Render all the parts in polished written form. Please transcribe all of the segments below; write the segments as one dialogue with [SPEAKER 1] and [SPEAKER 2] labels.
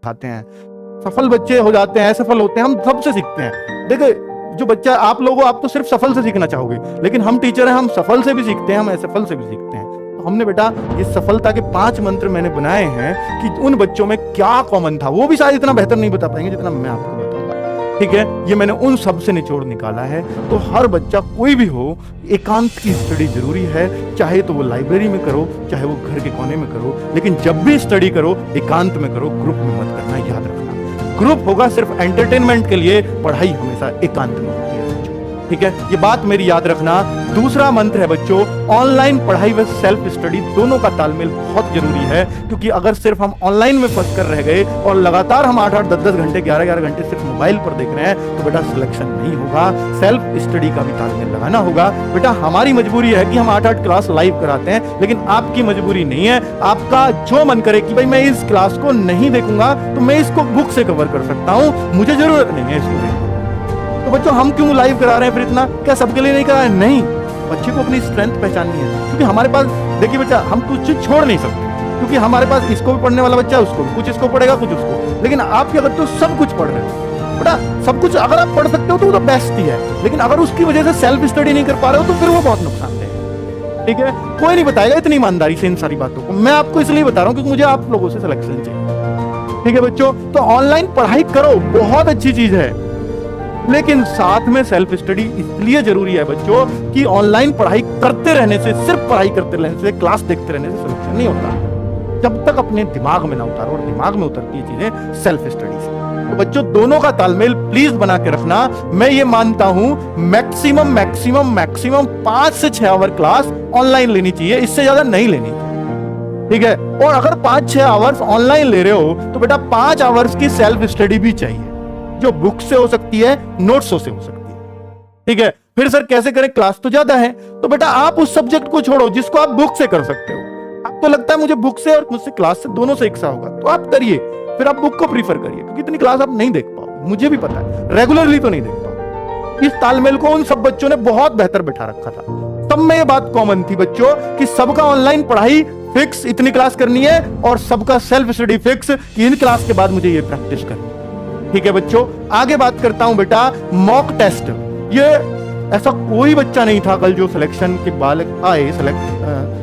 [SPEAKER 1] खाते हैं, सफल बच्चे हो जाते हैं, सफल होते हैं, हम सबसे सीखते हैं। देखिए जो बच्चा आप लोगों, आप तो सिर्फ सफल से सीखना चाहोगे, लेकिन हम टीचर हैं, हम सफल से भी सीखते हैं, हम असफल से भी सीखते हैं। तो हमने बेटा ये सफलता के 5 मंत्र मैंने बनाए हैं कि उन बच्चों में क्या कॉमन था, वो भी शायद इतना बेहतर नहीं बता पाएंगे जितना मैं आपको बताऊंगा, ठीक है। ये मैंने उन सब से निचोड़ निकाला है। तो हर बच्चा कोई भी हो, एकांत की स्टडी जरूरी है, चाहे तो वो लाइब्रेरी में करो, चाहे वो घर के कोने में करो, लेकिन जब भी स्टडी करो एकांत में करो, ग्रुप में मत करना, याद रखना। ग्रुप होगा सिर्फ एंटरटेनमेंट के लिए, पढ़ाई हमेशा एकांत में होती है बच्चों, ठीक है, ये बात मेरी याद रखना। दूसरा मंत्र है बच्चों, ऑनलाइन पढ़ाई व सेल्फ स्टडी दोनों का तालमेल बहुत जरूरी है, क्योंकि अगर सिर्फ हम ऑनलाइन में फंस कर रह गए और लगातार हम 8-8, 10-10 घंटे, 11-11 घंटे सिर्फ मोबाइल पर देख रहे हैं, तो बेटा सिलेक्शन नहीं होगा। सेल्फ स्टडी का भी तालमेल लगाना होगा। बेटा हमारी मजबूरी है कि हम 8-8 क्लास लाइव कराते हैं, लेकिन आपकी मजबूरी नहीं है। आपका जो मन करे कि भाई मैं इस क्लास को नहीं देखूंगा, तो मैं इसको बुक से कवर कर सकता हूं, मुझे जरूरत नहीं है इसको देखने। तो बच्चों हम क्यों लाइव करा रहे हैं फिर इतना? क्या सबके लिए नहीं करा है? नहीं, बच्चे को अपनी स्ट्रेंथ पहचाननी है, क्योंकि हमारे पास देखिए बच्चा, हम कुछ चीज छोड़ नहीं सकते, क्योंकि हमारे पास इसको भी पढ़ने वाला बच्चा है, उसको कुछ इसको पढ़ेगा, कुछ उसको। लेकिन आप क्या करते हो, सब कुछ पढ़ रहे हो बेटा, सब कुछ अगर आप पढ़ सकते हो तो वो तो बेस्ट ही है, लेकिन अगर उसकी वजह से सेल्फ स्टडी नहीं कर पा रहे हो तो फिर वो बहुत नुकसानदेह है, ठीक है। कोई नहीं बताएगा इतनी ईमानदारी से इन सारी बातों को, मैं आपको इसलिए बता रहा हूं क्योंकि मुझे आप लोगों से सिलेक्शन चाहिए, ठीक है बच्चों। तो ऑनलाइन पढ़ाई करो, बहुत अच्छी चीज है, लेकिन साथ में सेल्फ स्टडी इसलिए जरूरी है बच्चों कि ऑनलाइन पढ़ाई करते रहने से, सिर्फ पढ़ाई करते रहने से, क्लास देखते रहने से सिलेक्शन नहीं होता, जब तक अपने दिमाग में ना उतारो, और दिमाग में उतरती है चीजें सेल्फ स्टडी से। तो बच्चों दोनों का तालमेल प्लीज बना के रखना। मैं ये मानता हूं मैक्सिमम 5 से 6 आवर क्लास ऑनलाइन लेनी चाहिए, इससे ज्यादा नहीं लेनी, ठीक है। और अगर 5-6 आवर्स ऑनलाइन ले रहे हो तो बेटा 5 आवर्स की सेल्फ स्टडी भी चाहिए, जो बुक से हो सकती है, नोट्सों से हो सकती है, ठीक है। फिर सर कैसे करें, क्लास तो ज्यादा है, तो बेटा आप उस सब्जेक्ट को छोड़ो जिसको आप बुक से कर सकते हो। आपको लगता है मुझे बुक से और मुझसे क्लास से दोनों से एक सा होगा, तो आप करिए, फिर आप बुक को प्रीफर करिए, क्योंकि इतनी क्लास आप नहीं देख पाओगे, मुझे भी पता है, रेगुलरली तो नहीं देख पाओगे। इस तालमेल को उन सब बच्चों ने बहुत बेहतर बैठा रखा था। सब में ये बात कॉमन थी बच्चों कि सबका ऑनलाइन पढ़ाई फिक्स, इतनी क्लास करनी है, और सबका सेल्फ स्टडी फिक्स कि इन क्लास के बाद मुझे ये प्रैक्टिस करनी है, ठीक है बच्चों। आगे बात करता हूं बेटा मॉक टेस्ट। ये ऐसा कोई बच्चा नहीं था कल जो सिलेक्शन के बालक आए, सेलेक्ट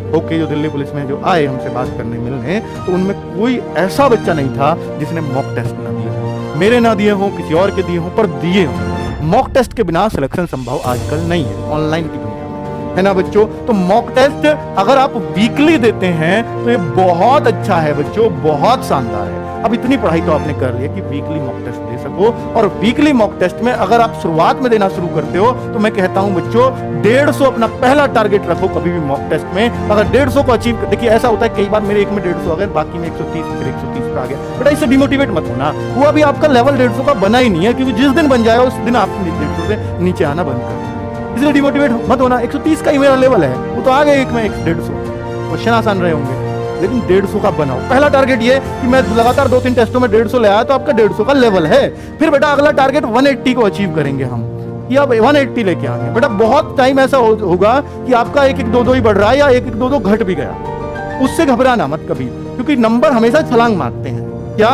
[SPEAKER 1] होके जो दिल्ली पुलिस में जो आए हमसे बात करने मिलने, तो उनमें कोई ऐसा बच्चा नहीं था जिसने मॉक टेस्ट ना दिए हो, मेरे ना दिए हो, किसी और के दिए हो, पर दिए हो। मॉक टेस्ट के बिना सिलेक्शन संभव आजकल नहीं है ऑनलाइन की दुनिया में, है ना बच्चों। तो मॉक टेस्ट अगर आप वीकली देते हैं तो ये बहुत अच्छा है बच्चों, बहुत शानदार है। अब इतनी पढ़ाई तो आपने कर ली है कि वीकली मॉक टेस्ट दे सको, और वीकली मॉक टेस्ट में अगर आप शुरुआत में देना शुरू करते हो तो मैं कहता हूं बच्चों 150 अपना पहला टारगेट रखो कभी भी मॉक टेस्ट में। अगर 150 को अचीव, देखिए ऐसा होता है कई बार मेरे एक में 150 आ गए, बाकी में 130, फिर 130 पर आ गया, बेटा इससे डिमोटिवेट मत होना, वो अभी आपका लेवल 150 का बना ही नहीं है, क्योंकि जिस दिन बन जाएगा उस दिन आप 150 से नीचे आना बंद कर दो, इसलिए डिमोटिवेट मत होना। 130 का ही मेरा लेवल है, वो तो आ गए एक में 150, क्वेश्चन आसान रहे होंगे, लेकिन 150 का बनाओ। पहला टारगेट ये कि मैं लगातार 2-3 टेस्टों में 150 ले आया, तो आपका 150 का लेवल है। फिर बेटा अगला टारगेट 180 को अचीव करेंगे हम, या 180 लेके आएंगे। बेटा बहुत टाइम ऐसा होगा कि आपका 1-1, 2-2 ही बढ़ रहा है, या 1-1, 2-2 घट भी गया, उससे घबराना मत कभी, क्योंकि नंबर हमेशा छलांग मारते हैं। क्या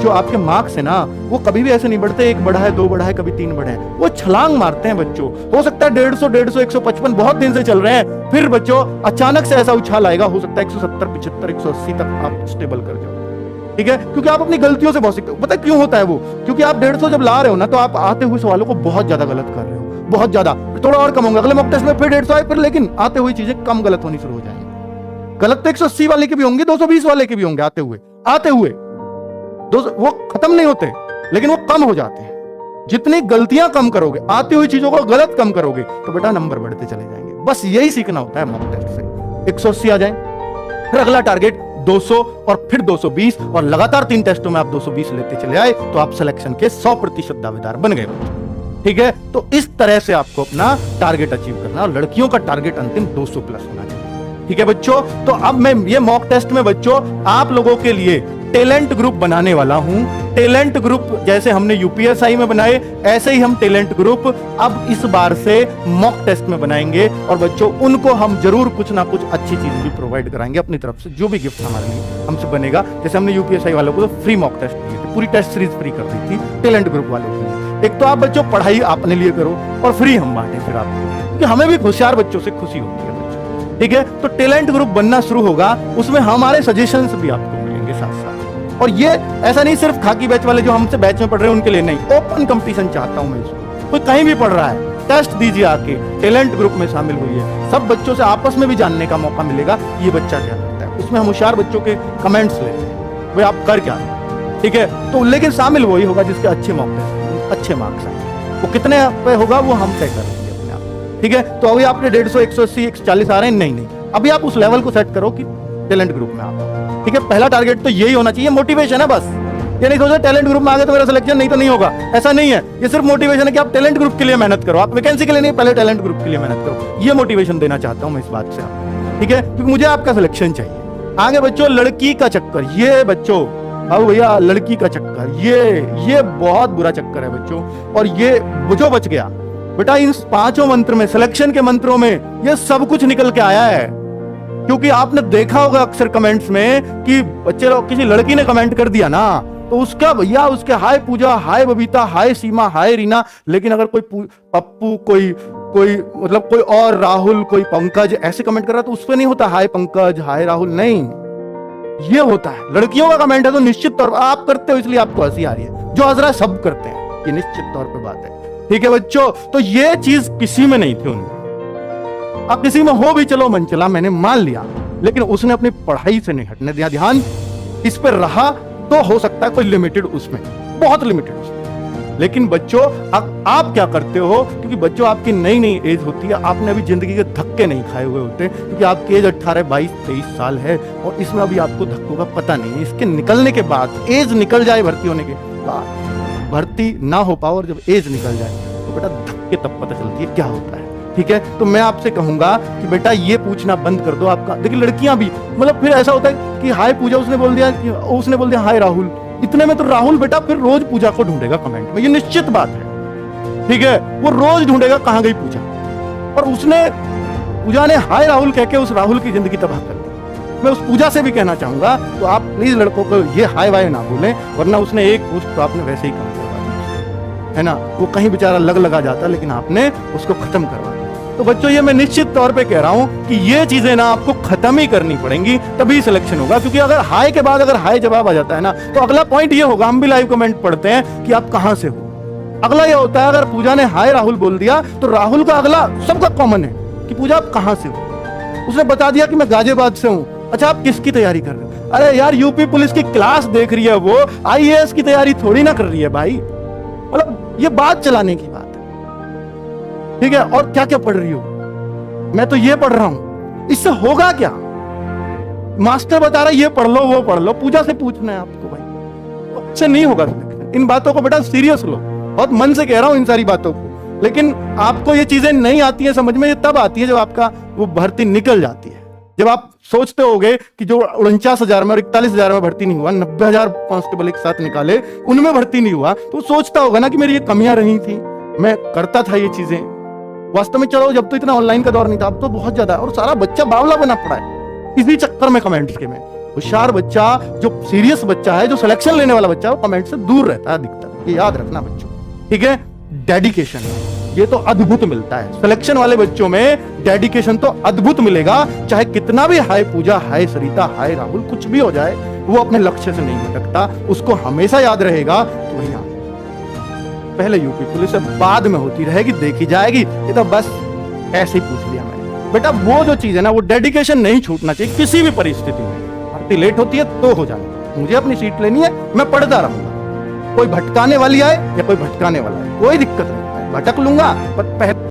[SPEAKER 1] जो आपके मार्क्स है ना, वो कभी भी ऐसे नहीं बढ़ते 1 बढ़ा है, 2 बढ़ा है, कभी 3 बढ़े हैं, वो छलांग मारते हैं बच्चों। हो सकता है 150, 155 बहुत दिन से चल रहे हैं, फिर बच्चों अचानक से ऐसा उछाल आएगा, हो सकता है 170, 75, 180 तक आप स्टेबल कर जाओ, ठीक है, क्योंकि आप अपनी गलतियों से बहुत सीखते हो। पता है क्यों होता है वो? क्योंकि आप 150 जब ला रहे हो ना, तो आप आते हुए सवालों को बहुत ज्यादा गलत कर रहे हो, बहुत ज्यादा। थोड़ा और कम होंगे, अगले मॉक टेस्ट में फिर 150 आए, फिर लेकिन आते हुए चीजें कम गलत होनी शुरू हो जाएंगी। गलत तो 180 वाले के भी होंगे, 220 वाले के भी होंगे, आते हुए वो खत्म नहीं होते, लेकिन वो कम हो जाते हैं। जितनी गलतियां कम करोगे, आती हुई चीजों को गलत कम करोगे, तो बेटा नंबर बढ़ते चले जाएंगे। बस यही सीखना होता है मॉक टेस्ट से। 180 आ जाए, फिर अगला टारगेट 200, और फिर 220, और लगातार 3 टेस्टों में आप 220 लेते चले आए, तो आप सिलेक्शन के 100% दावेदार बन गए, ठीक है। तो इस तरह से आपको अपना टारगेट अचीव करना, और लड़कियों का टारगेट अंतिम 200 प्लस होना चाहिए, ठीक है बच्चों। तो अब मैं ये मॉक टेस्ट में बच्चों आप लोगों के लिए टैलेंट ग्रुप बनाने वाला हूं। टैलेंट ग्रुप जैसे हमने यूपीएसआई में बनाए, ऐसे ही हम टैलेंट ग्रुप अब इस बार से मॉक टेस्ट में बनाएंगे। और बच्चों उनको हम जरूर कुछ ना कुछ अच्छी चीज भी प्रोवाइड कराएंगे अपनी तरफ से, जो भी गिफ्ट हमारे लिए हमसे बनेगा। जैसे हमने यूपीएसआई वालों को तो फ्री मॉक टेस्ट दिए थे, पूरी टेस्ट सीरीज फ्री कर दी थी टैलेंट ग्रुप वालों के लिए। एक तो आप बच्चों पढ़ाई अपने लिए करो और फ्री हम बांटे फिर आपको, क्योंकि हमें भी होशियार बच्चों से खुशी होती है बच्चों, ठीक है। तो टैलेंट ग्रुप बनना शुरू होगा, उसमें हमारे सजेशंस भी आपको मिलेंगे साथ साथ। और ये ऐसा नहीं सिर्फ खाकी बैच वाले जो हमसे बैच में पढ़ रहे हैं उनके लिए नहीं, ओपन कंपटीशन चाहता हूं मैं इसको। कोई कहीं भी पढ़ रहा है, टेस्ट दीजिए आके, टैलेंट ग्रुप में शामिल हुई है। सब बच्चों से आपस में भी जानने का मौका मिलेगा ये बच्चा क्या करता है। उसमें हम होशियार बच्चों के कमेंट्स लेते हैं, भाई आप कर क्या रहे हैं, ठीक है। तो लेकिन शामिल वही होगा जिसके अच्छे मौके अच्छे मार्क्स आए। वो कितने पे होगा वो हम तय कर लेंगे अपने आप, ठीक है। तो अभी आपने 150, 180, 140 आ रहे हैं, नहीं अभी आप उस लेवल को सेट करो कि टैलेंट ग्रुप में आप, ठीक है। पहला टारगेट तो यही होना चाहिए, मोटिवेशन है बस। ये नहीं सोचो टैलेंट ग्रुप में आ गए तो मेरा सिलेक्शन नहीं तो नहीं होगा, ऐसा नहीं है। ये सिर्फ मोटिवेशन है कि आप टैलेंट ग्रुप के लिए मेहनत करो, आप वैकेंसी के लिए नहीं, पहले टैलेंट ग्रुप के लिए मेहनत करो। ये मोटिवेशन देना चाहता हूं मैं इस बात से आपको, ठीक है, क्योंकि मुझे आपका सिलेक्शन चाहिए। आगे बच्चों लड़की का चक्कर, ये बच्चों अब भैया लड़की का चक्कर, ये बहुत बुरा चक्कर है बच्चों। और ये जो बच गया बेटा, इन 5 मंत्र में, सिलेक्शन के मंत्रों में ये सब कुछ निकल के आया है। क्योंकि आपने देखा होगा अक्सर कमेंट्स में कि बच्चे लोग, किसी लड़की ने कमेंट कर दिया ना, तो उसका भैया उसके हाय पूजा, हाय बबीता, हाय सीमा, हाय रीना। लेकिन अगर कोई पप्पू, कोई मतलब कोई और राहुल, कोई पंकज ऐसे कमेंट कर रहा तो उस पर नहीं होता हाय पंकज, हाय राहुल, नहीं, ये होता है लड़कियों का कमेंट है। तो निश्चित तौर पर आप करते हो इसलिए आपको हंसी आ रही है, जो हंस रहा है सब करते हैं, ये निश्चित तौर पर बात है, ठीक है बच्चों। तो ये चीज किसी में नहीं थी उनमें। अब किसी में हो भी चलो मन चला, मैंने मान लिया, लेकिन उसने अपनी पढ़ाई से नहीं हटने दिया, ध्यान इस पर रहा। तो हो सकता है कोई लिमिटेड उसमें, बहुत लिमिटेड उसमें। लेकिन बच्चों आप क्या करते हो, क्योंकि बच्चों आपकी नई नई एज होती है, आपने अभी जिंदगी के धक्के नहीं खाए हुए होते, क्योंकि आपकी एज 18, 22, 23 साल है और इसमें अभी आपको धक्कों का पता नहीं है। इसके निकलने के बाद, एज निकल जाए भर्ती होने के बाद, भर्ती ना हो पाओ और जब एज निकल जाए तो बेटा धक्के तब पता चलती है क्या होता है, ठीक है। तो मैं आपसे कहूंगा कि बेटा ये पूछना बंद कर दो आपका। देखिए लड़कियां भी, मतलब फिर ऐसा होता है कि हाय पूजा उसने बोल दिया हाय राहुल, इतने में तो राहुल बेटा फिर रोज पूजा को ढूंढेगा कमेंट में, ये निश्चित बात है, ठीक है। वो रोज ढूंढेगा कहां गई पूजा, और पूजा ने हाय राहुल कह के उस राहुल की जिंदगी तबाह कर दी। मैं उस पूजा से भी कहना चाहूंगा, तो आप प्लीज लड़कों को ये हाय वाय ना बोलें, वरना उसने एक पोस्ट तो आपने वैसे ही काम करवा दी है ना, वो कहीं बेचारा लगा जाता, लेकिन आपने उसको खत्म करवा दिया। तो बच्चों ये मैं निश्चित तौर पे कह रहा हूं कि ये चीजें ना आपको खत्म ही करनी पड़ेंगी, तभी सिलेक्शन होगा। क्योंकि अगर हाय के बाद अगर हाय जवाब आ जाता है ना, तो अगला पॉइंट ये होगा, हम भी लाइव कमेंट पढ़ते हैं कि आप कहां से हो। अगला ये होता है, अगर पूजा ने हाय राहुल बोल दिया तो राहुल का अगला सबका कॉमन है कि पूजा आप कहां से हो। उसने बता दिया कि मैं गाजियाबाद से हूं, अच्छा आप किसकी तैयारी कर रहे हो? अरे यार यूपी पुलिस की क्लास देख रही है, वो आईएएस की तैयारी थोड़ी ना कर रही है भाई, मतलब ये बात चलाने की बात है, ठीक है। और क्या क्या पढ़ रही हो? मैं तो ये पढ़ रहा हूं, इससे होगा क्या? मास्टर बता रहा है ये पढ़ लो वो पढ़ लो, पूजा से पूछना है आपको भाई, इससे नहीं होगा। इन बातों को बेटा सीरियस लो, बहुत मन से कह रहा हूं इन सारी बातों को। लेकिन आपको ये चीजें नहीं आती है समझ में, ये तब आती है जब आपका वो भर्ती निकल जाती है। जब आप सोचते होगे कि जो 49,000 में और 41,000 में भर्ती नहीं हुआ, 90,000 कांस्टेबल एक साथ निकाले, उनमें भर्ती नहीं हुआ, तो सोचता होगा ना कि मेरी ये कमियां रही थी, मैं करता था ये चीजें। वास्तव में चलो जब तो इतना ऑनलाइन का दौर नहीं था, अब तो बहुत ज्यादा है, और सारा बच्चा बावला बना पड़ा है इसी चक्कर में कमेंट्स के में। होशियार बच्चा, जो सीरियस बच्चा है, जो सिलेक्शन लेने वाला बच्चा है, वो कमेंट से दूर रहता है अधिकतर, ये याद रखना बच्चों, ठीक है। डेडिकेशन ये तो अद्भुत मिलता है सिलेक्शन वाले बच्चों में, डेडिकेशन तो अद्भुत मिलेगा। चाहे कितना भी हाय पूजा, हाय सरिता, हाय राहुल कुछ भी हो जाए, वो अपने लक्ष्य से नहीं भटकता। उसको हमेशा याद रहेगा कि भैया पहले यूपी पुलिस से बाद में होती रहेगी, देखी जाएगी, ये तो बस ऐसे ही पूछ लिया मैंने। बेटा वो जो चीज है ना, वो डेडिकेशन नहीं छूटना चाहिए किसी भी परिस्थिति में। भर्ती लेट होती है तो हो जाए, मुझे अपनी सीट लेनी है, मैं पढ़ता रहूंगा। कोई भटकाने वाली आए या कोई भटकाने वाला है, कोई दिक्कत नहीं, भटक लूंगा पर पहले